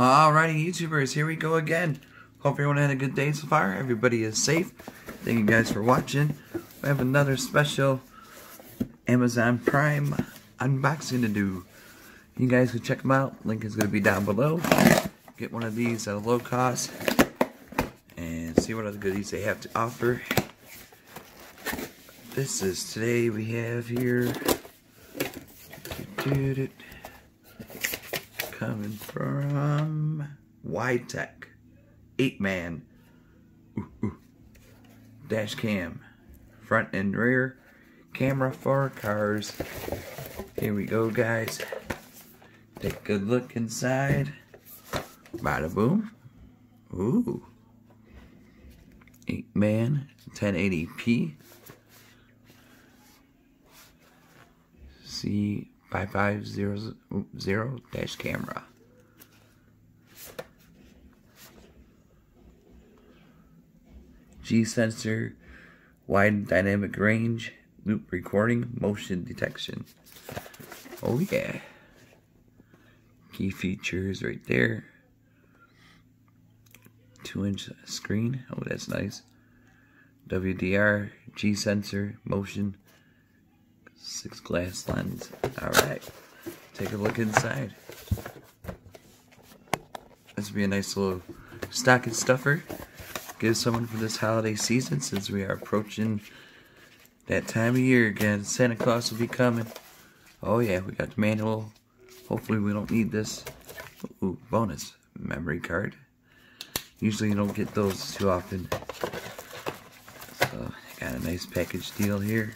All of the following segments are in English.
Alrighty, YouTubers, here we go again. Hope everyone had a good day so far. Everybody is safe. Thank you guys for watching. We have another special Amazon Prime unboxing to do. You guys can check them out. Link is going to be down below. Get one of these at a low cost and see what other goodies they have to offer. This is today we have here. Coming from YummyBazzaar, Apeman, dash cam, front and rear camera for cars. Here we go, guys. Take a good look inside. Bada boom. Ooh. Apeman 1080p. C5500 dash camera. G sensor, wide dynamic range, loop recording, motion detection. Oh yeah. Key features right there. 2-inch screen. Oh, that's nice. WDR, G sensor, motion. 6 glass lens. Alright. Take a look inside. This would be a nice little stocking stuffer. Give someone for this holiday season since we are approaching that time of year again. Santa Claus will be coming. Oh yeah, we got the manual. Hopefully we don't need this. Ooh, bonus. Memory card. Usually you don't get those too often. So, got a nice package deal here.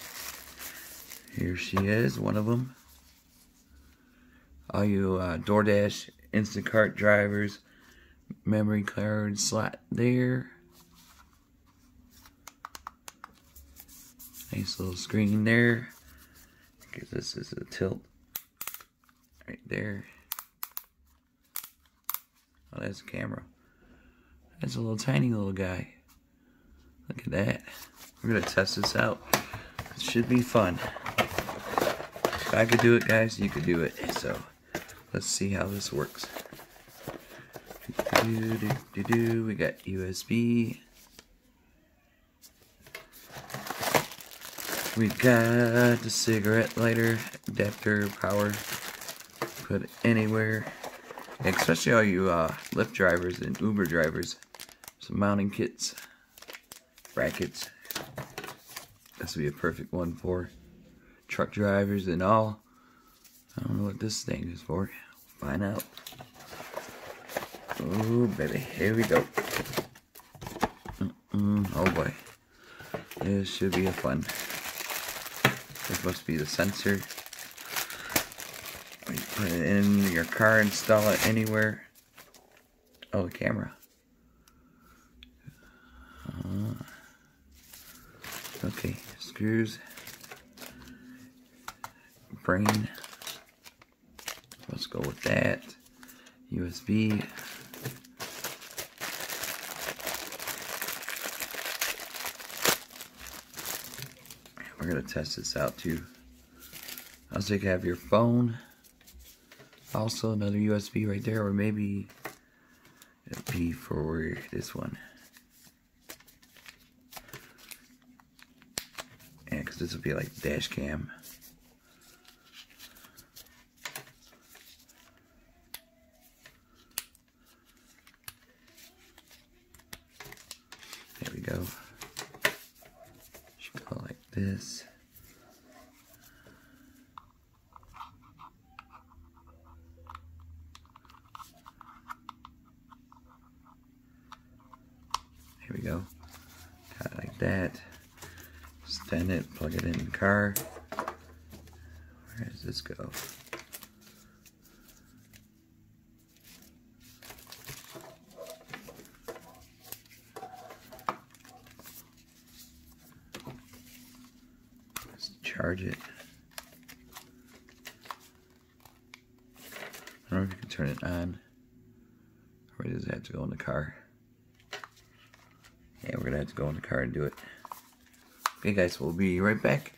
Here she is, one of them. All you DoorDash, Instacart drivers, memory card slot there. Nice little screen there. I guess this is a tilt. Right there. Oh, that's a camera. That's a little tiny little guy. Look at that. We're gonna test this out. It should be fun. If I could do it, guys, you could do it. So, let's see how this works. We got USB. We got the cigarette lighter, adapter, power. Put it anywhere. Especially all you Lyft drivers and Uber drivers. Some mounting kits, brackets. This would be a perfect one for truck drivers and all. I don't know what this thing is for. Find out. Oh baby, here we go. Oh boy, this should be a fun. This must be the sensor. You put it in your car, install it anywhere. Oh, the camera. Okay, screws. Brain. Let's go with that. USB. We're gonna test this out too. Also, you can have your phone. Also, another USB right there, or maybe a P for this one. Yeah, because this would be like dash cam. There we go. Should go like this. Here we go. Got it like that. Stand it, plug it in the car. Where does this go? Let's charge it. I don't know if you can turn it on. Or does it have to go in the car? Yeah, we're gonna have to go in the car and do it. Okay guys, we'll be right back.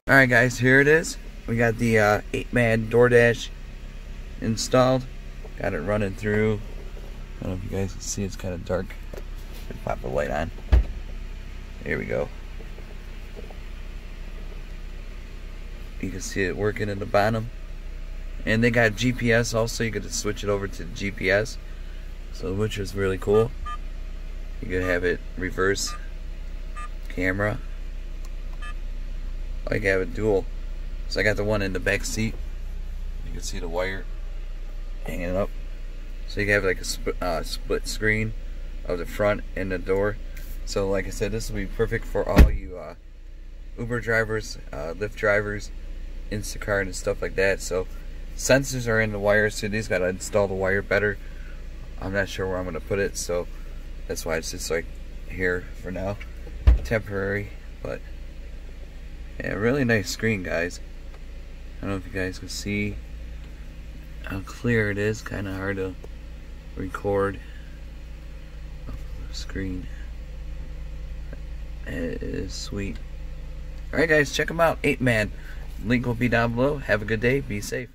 Alright guys, here it is. We got the Apeman DoorDash installed. Got it running through. I don't know if you guys can see, it's kind of dark. Pop the light on. Here we go. You can see it working in the bottom. And they got GPS also. You could switch it over to GPS. So which is really cool. You could have it reverse camera. I can have it dual. So I got the one in the back seat. You can see the wire hanging up. So you can have like a split screen of the front and the door. So like I said, this will be perfect for all you Uber drivers, Lyft drivers, Instacart and stuff like that. So sensors are in the wires, so these gotta install the wire better. I'm not sure where I'm gonna put it, so that's why it's just like here for now, temporary. But yeah, really nice screen, guys. I don't know if you guys can see how clear it is. Kind of hard to record off the screen. It is sweet. Alright guys, check them out. Apeman. Link will be down below. Have a good day. Be safe.